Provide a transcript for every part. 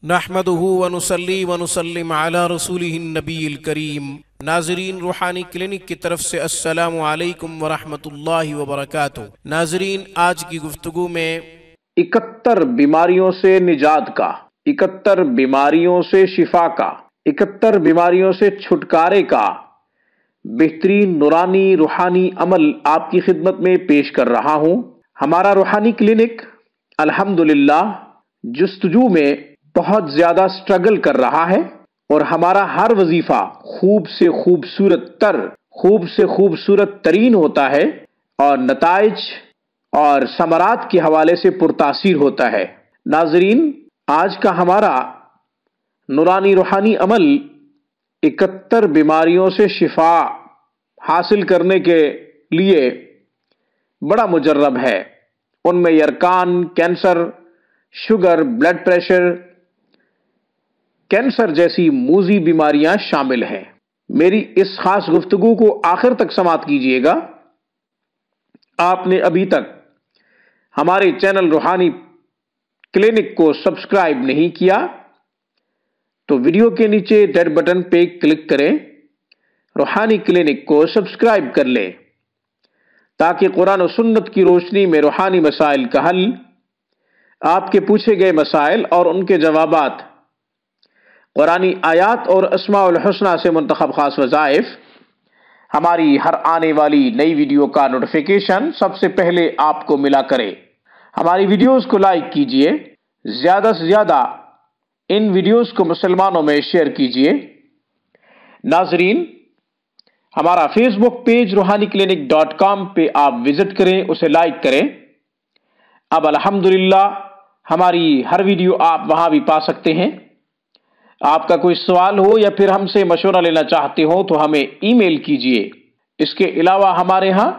نحمدہ ونصلی ونسلم علی رسولہ النبی الکریم۔ ناظرین، روحانی کلینک کی طرف سے السلام علیکم ورحمۃ اللہ وبرکاتہ۔ ناظرین، آج کی گفتگو میں 71 بیماریوں سے نجات کا، 71 بیماریوں سے شفا کا، 71 بیماریوں سے چھٹکارے کا بہترین نورانی روحانی عمل آپ کی خدمت میں پیش کر رہا ہوں۔ ہمارا روحانی کلینک الحمدللہ جستجو میں بہت زیادہ سٹرگل کر رہا ہے، اور ہمارا ہر وظیفہ خوب سے خوبصورت ترین ہوتا ہے، اور نتائج اور ثمرات کے حوالے سے پرتاثیر ہوتا ہے۔ ناظرین، آج کا ہمارا نورانی روحانی عمل 71 بیماریوں سے شفا حاصل کرنے کے لیے بڑا مجرب ہے۔ ان میں یرکان، cancer, sugar, blood pressure, cancer جیسی موذی بیماریاں شامل ہیں۔ میری اس خاص گفتگو کو آخر تک سماعت کیجیے گا۔ آپ نے ابھی تک ہمارے چینل روحانی کلینک کو سبسکرائب نہیں کیا تو ویڈیو کے نیچے ریڈ بٹن پہ کلک کریں، روحانی کلینک کو سبسکرائب کر لیں، تاکہ قرآن و سنت کی روشنی میں روحانی مسائل کا حل، آپ کے پوچھے گئے مسائل اور ان کے جوابات، قرآنی آیات اور اسماء الحسنہ سے منتخب خاص وظائف، ہماری ہر آنے والی نئی ویڈیو کا نوٹیفیکیشن سب سے پہلے آپ کو ملا کرے۔ ہماری ویڈیوز کو لائک کیجئے، زیادہ سے زیادہ ان ویڈیوز کو مسلمانوں میں شیئر کیجئے۔ ناظرین، ہمارا فیس بک پیج روحانیکلینک.com پہ آپ وزٹ کریں، اسے لائک کریں۔ اب الحمدللہ ہماری ہر ویڈیو آپ وہاں بھی پا سکتے ہیں۔ آپ کا کوئی سوال ہو یا پھر ہم سے مشورہ لینا چاہتے ہو تو ہمیں ای میل کیجئے۔ اس کے علاوہ ہمارے ہاں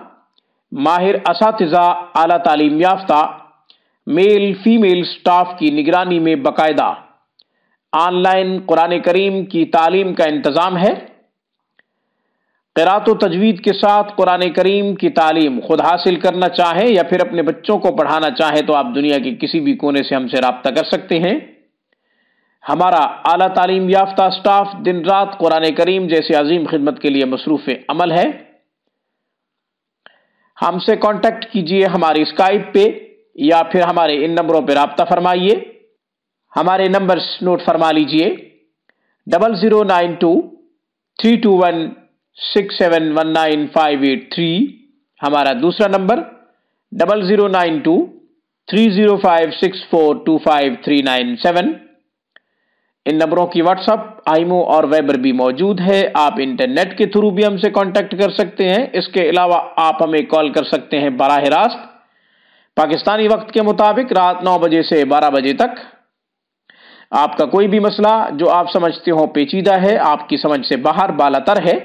ماہر اساتذہ، اعلیٰ تعلیم یافتہ میل فیمیل سٹاف کی نگرانی میں باقاعدہ آن لائن قرآن کریم کی تعلیم کا انتظام ہے۔ قرأت و تجوید کے ساتھ قرآن کریم کی تعلیم خود حاصل کرنا چاہیں یا پھر اپنے بچوں کو پڑھانا چاہیں تو آپ دنیا کے کسی بھی کونے سے ہم سے رابطہ کر سکتے ہیں۔ ہمارا اعلیٰ تعلیم یافتہ سٹاف دن رات قرآن کریم جیسے عظیم خدمت کے لیے مصروف عمل ہے۔ ہم سے کانٹیکٹ کیجئے ہماری اسکائپ پہ یا پھر ہمارے ان نمبروں پہ رابطہ فرمائیے۔ ہمارے نمبرز نوٹ فرما لیجئے: 0092 321 6719583، ہمارا دوسرا نمبر 0092 305 6425397۔ ان نمبروں کی واٹس اپ، آئیمو اور وائبر بھی موجود ہے۔ آپ انٹرنیٹ کے تھرو بھی ہم سے کانٹیکٹ کر سکتے ہیں۔ اس کے علاوہ آپ ہمیں کال کر سکتے ہیں براہ راست پاکستانی وقت کے مطابق رات 9 بجے سے 12 بجے تک۔ آپ کا کوئی بھی مسئلہ جو آپ سمجھتے ہو پیچیدہ ہے، آپ کی سمجھ سے باہر بالا تر ہے،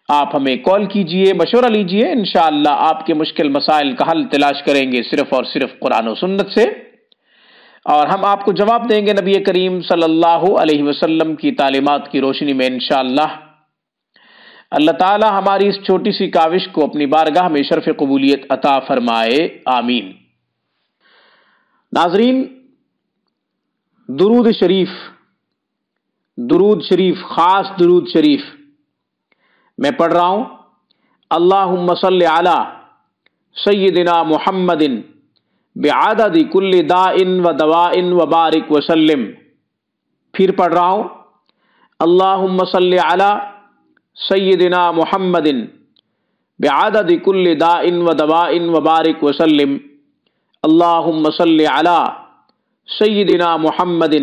آپ ہمیں کال کیجئے، مشورہ لیجئے۔ انشاءاللہ آپ کے مشکل مسائل کا حل تلاش کریں گے صرف اور صرف قرآن و سنت سے، اور ہم آپ کو جواب دیں گے نبی کریم صلی اللہ علیہ وسلم کی تعلیمات کی روشنی میں انشاءاللہ۔ اللہ تعالی ہماری اس چھوٹی سی کاوش کو اپنی بارگاہ میں شرف قبولیت عطا فرمائے، آمین۔ ناظرین، درود شریف، خاص درود شریف میں پڑھ رہا ہوں۔ اللہم صلی علی سیدنا محمد بعدد کل داء و دواء وبارک وسلم۔ پھر پڑھ رہا ہوں، اللہم صلی علی سیدنا محمد بعدد کل داء و دواء وبارک وسلم۔ اللہم صلی علی سیدنا محمد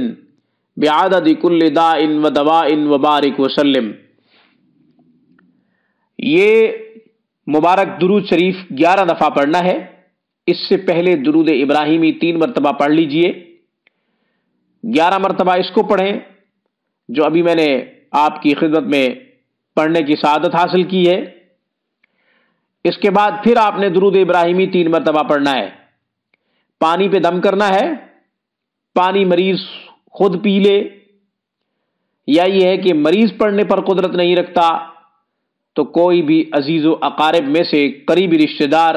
بعدد کل داء و دواء وبارک وسلم۔ یہ مبارک درود شریف 11 دفعہ پڑھنا ہے۔ اس سے پہلے درود ابراہیمی 3 مرتبہ پڑھ لیجئے۔ 11 مرتبہ اس کو پڑھیں جو ابھی میں نے آپ کی خدمت میں پڑھنے کی سعادت حاصل کی ہے۔ اس کے بعد پھر آپ نے درود ابراہیمی 3 مرتبہ پڑھنا ہے۔ پانی پہ دم کرنا ہے۔ پانی مریض خود پی لے، یا یہ ہے کہ مریض پڑھنے پر قدرت نہیں رکھتا تو کوئی بھی عزیز و اقارب میں سے قریبی رشتہ دار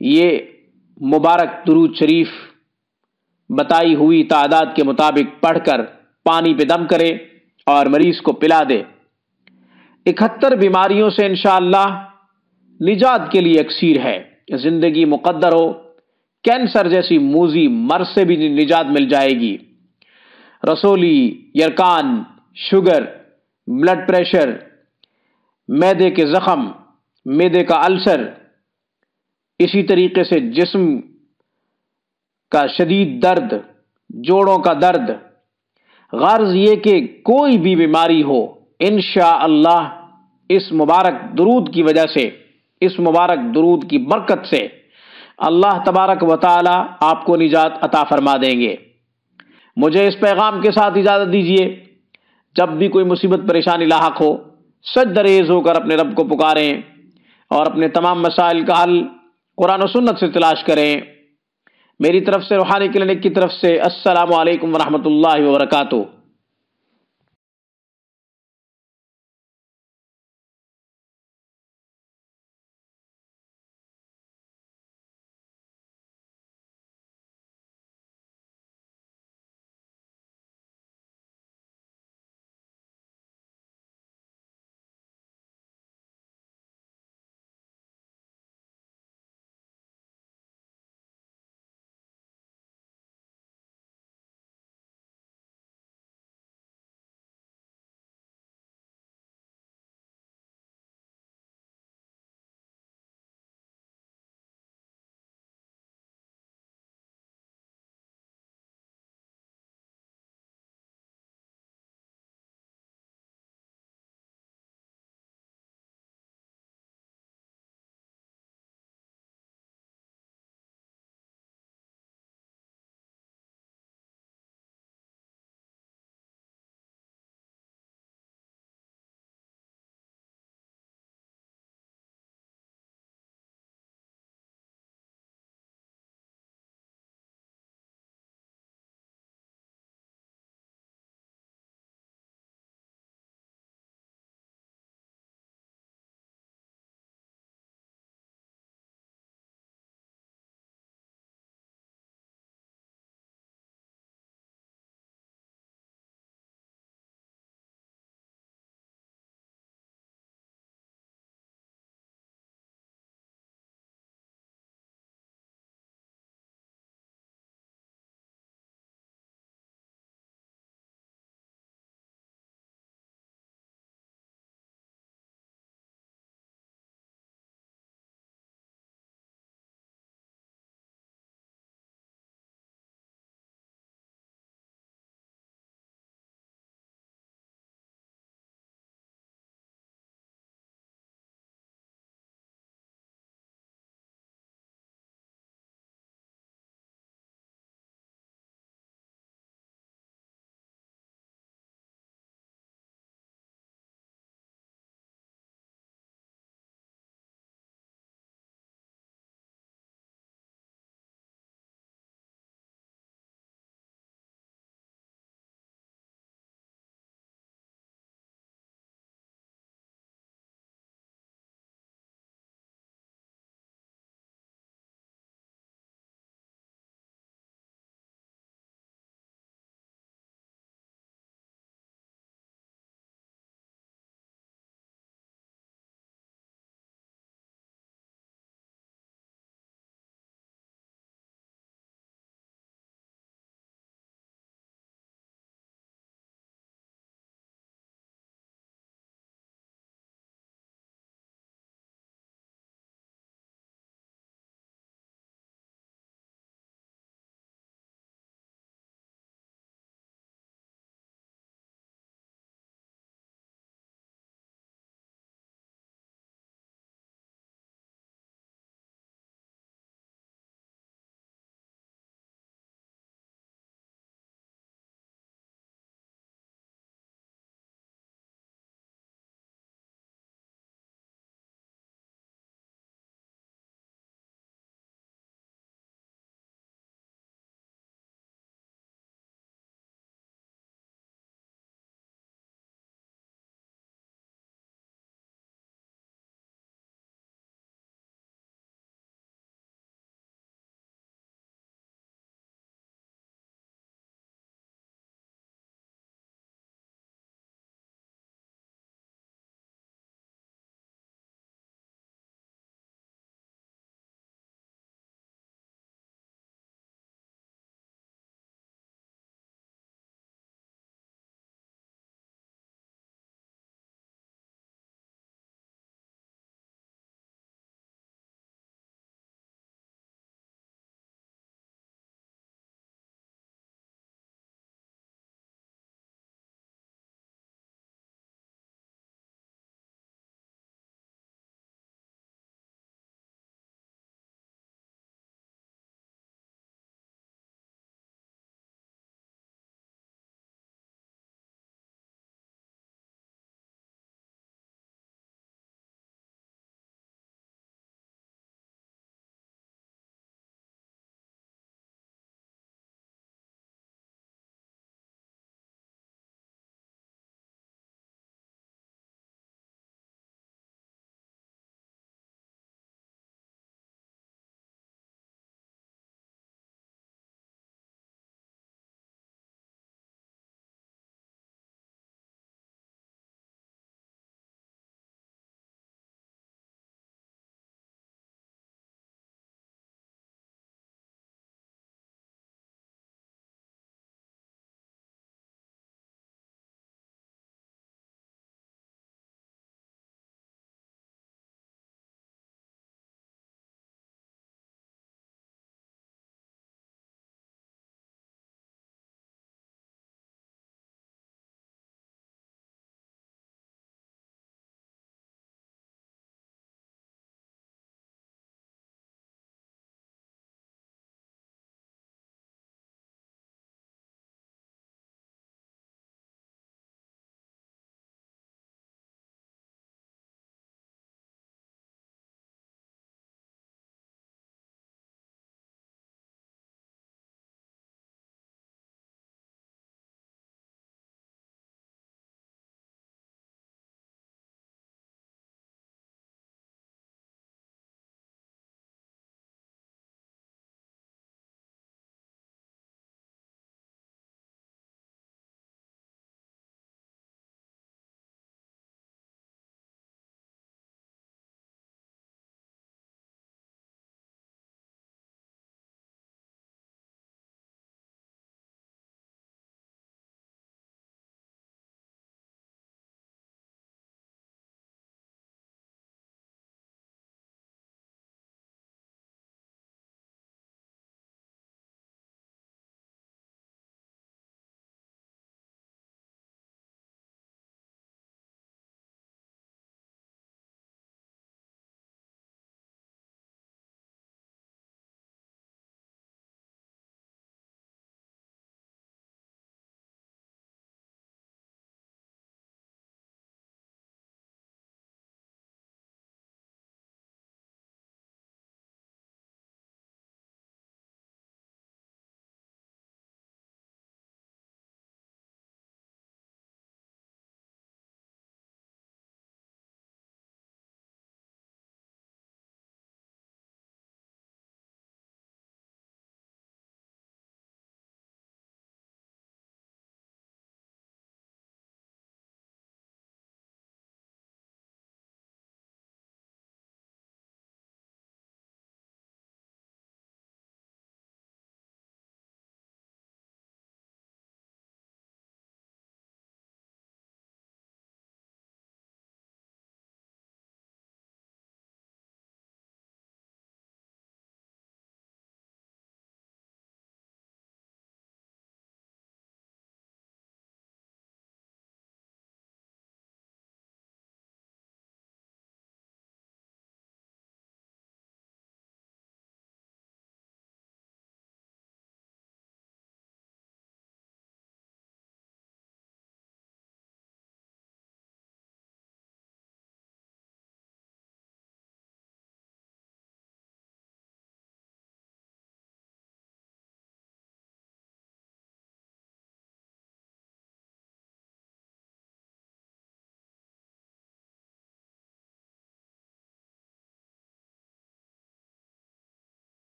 یہ مبارک درود شریف بتائی ہوئی تعداد کے مطابق پڑھ کر پانی پہ دم کرے اور مریض کو پلا دے۔ 71 بیماریوں سے انشاءاللہ نجات کے لیے اکسیر ہے۔ زندگی مقدر ہو، کینسر جیسی موذی مرض سے بھی نجات مل جائے گی۔ رسولی، یرکان، شوگر، بلڈ پریشر، معدے کے زخم، معدے کا السر، اسی طریقے سے جسم کا شدید درد، جوڑوں کا درد، غرض یہ کہ کوئی بھی بیماری ہو، انشاءاللہ اس مبارک درود کی وجہ سے، اس مبارک درود کی برکت سے اللہ تبارک و تعالی آپ کو نجات عطا فرما دیں گے۔ مجھے اس پیغام کے ساتھ اجازت دیجیے، جب بھی کوئی مصیبت پریشانی لاحق ہو، سجدہ ریز ہو کر اپنے رب کو پکاریں اور اپنے تمام مسائل کا حل قرآن و سنت سے تلاش کریں۔ میری طرف سے، روحانی کلینک کی طرف سے، السلام علیکم ورحمۃ اللہ وبرکاتہ۔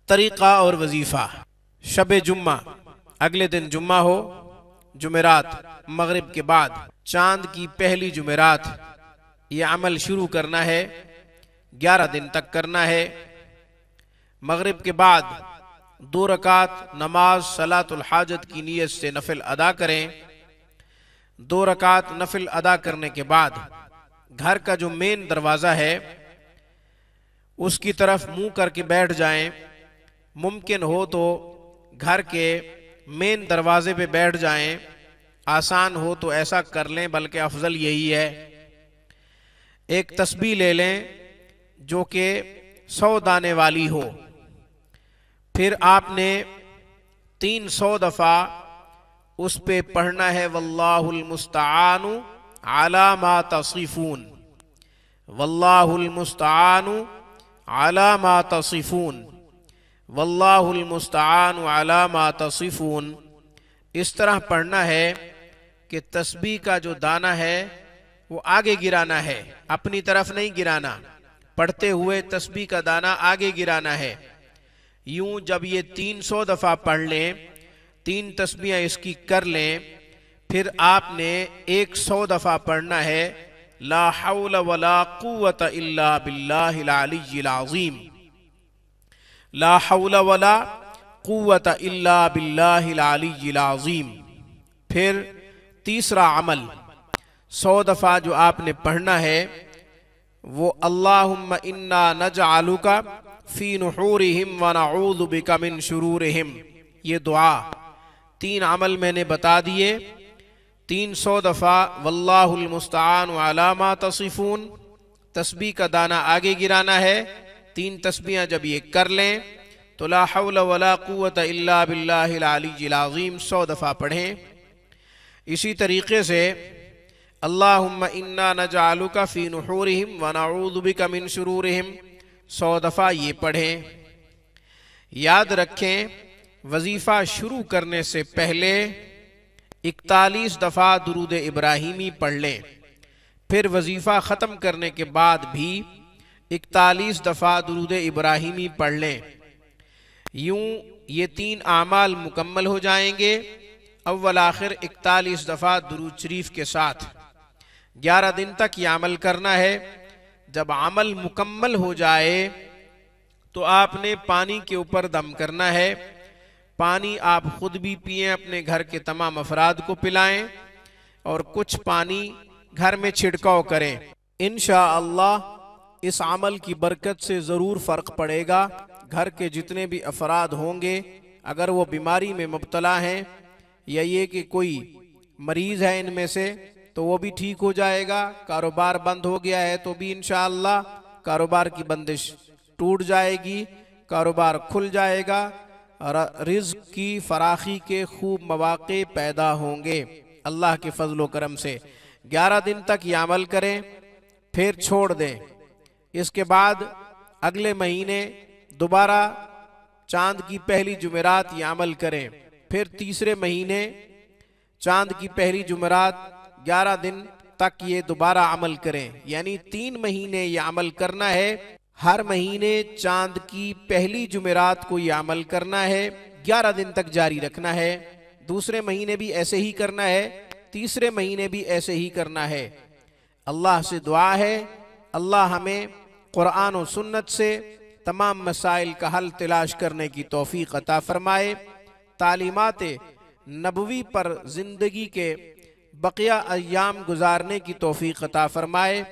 طریقہ اور وظیفہ۔ شب جمعہ، اگلے دن جمعہ ہو، جمعرات، مغرب کے بعد چاند کی پہلی جمعرات، یہ عمل شروع کرنا ہے، 11 دن تک کرنا ہے۔ مغرب کے بعد 2 رکعت نماز صلاۃ الحاجت کی نیت سے نفل ادا کریں۔ 2 رکعت نفل ادا کرنے کے بعد گھر کا جو مین دروازہ ہے اس کی طرف منہ کر کے بیٹھ جائیں۔ ممکن ہو تو گھر کے مین دروازے پہ بیٹھ جائیں، آسان ہو تو ایسا کر لیں، بلکہ افضل یہی ہے۔ ایک تسبیح لے لیں جو کہ 100 دانے والی ہو، پھر آپ نے 300 دفعہ اس پہ پڑھنا ہے واللہ المستعان علی ما تصفون، واللہ المستعان علی ما تصفون، واللہ المستعان علی ما تصفون۔ اس طرح پڑھنا ہے کہ تسبیح کا جو دانہ ہے وہ آگے گرانا ہے، اپنی طرف نہیں گرانا، پڑھتے ہوئے تسبیح کا دانہ آگے گرانا ہے۔ یوں جب یہ 300 دفعہ پڑھ لیں، 3 تسبیحیں اس کی کر لیں، پھر آپ نے 100 دفعہ پڑھنا ہے لا حول ولا قوت الا باللہ العلی العظیم، لا حول ولا قوت الا باللہ العلی العظیم۔ پھر تیسرا عمل 100 دفعہ جو آپ نے پڑھنا ہے وہ اللہم انا نجعلک فی نحورہم ونعوذ بک من شرورہم، یہ دعا 3 عمل میں نے بتا دیے۔ 300 دفعہ واللہ المستعان علی ما تصفون، تسبیح کا دانہ آگے گرانا ہے، 3 تسبیحیں جب یہ کر لیں تو لا حول ولا قوت الا باللہ العلی العظیم 100 دفعہ پڑھیں۔ اسی طریقے سے اللہم انا نجعلک فی نحورہم ونعوذ بک من شرورہم 100 دفعہ یہ پڑھیں۔ یاد رکھیں وظیفہ شروع کرنے سے پہلے 41 دفعہ درود ابراہیمی پڑھ لیں، پھر وظیفہ ختم کرنے کے بعد بھی 41 دفعہ درود ابراہیمی پڑھ لیں۔ یوں یہ 3 اعمال مکمل ہو جائیں گے، اول آخر 41 دفعہ درود شریف کے ساتھ۔ 11 دن تک یہ عمل کرنا ہے۔ جب عمل مکمل ہو جائے تو آپ نے پانی کے اوپر دم کرنا ہے۔ پانی آپ خود بھی پئیں، اپنے گھر کے تمام افراد کو پلائیں، اور کچھ پانی گھر میں چھڑکاؤ کریں۔ انشاءاللہ اس عمل کی برکت سے ضرور فرق پڑے گا۔ گھر کے جتنے بھی افراد ہوں گے، اگر وہ بیماری میں مبتلا ہیں یا یہ کہ کوئی مریض ہے ان میں سے، تو وہ بھی ٹھیک ہو جائے گا۔ کاروبار بند ہو گیا ہے تو بھی انشاءاللہ کاروبار کی بندش ٹوٹ جائے گی، کاروبار کھل جائے گا، اور رزق کی فراخی کے خوب مواقع پیدا ہوں گے اللہ کے فضل و کرم سے۔ 11 دن تک یہ عمل کریں، پھر چھوڑ دیں۔ اس کے بعد اگلے مہینے دوبارہ چاند کی پہلی جمعرات یہ عمل کریں، پھر تیسرے مہینے چاند کی پہلی جمعرات 11 دن تک یہ دوبارہ عمل کریں، یعنی 3 مہینے یہ عمل کرنا ہے۔ ہر مہینے چاند کی پہلی جمعرات کو یہ عمل کرنا ہے، 11 دن تک جاری رکھنا ہے۔ دوسرے مہینے بھی ایسے ہی کرنا ہے، تیسرے مہینے بھی ایسے ہی کرنا ہے۔ اللہ سے دعا ہے اللہ ہمیں قرآن و سنت سے تمام مسائل کا حل تلاش کرنے کی توفیق عطا فرمائے، تعلیمات نبوی پر زندگی کے بقیہ ایام گزارنے کی توفیق عطا فرمائے،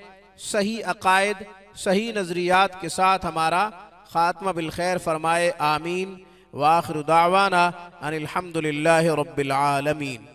صحیح عقائد، صحیح نظریات کے ساتھ ہمارا خاتمہ بالخیر فرمائے، آمین۔ وآخر دعوانا ان الحمدللہ رب العالمین۔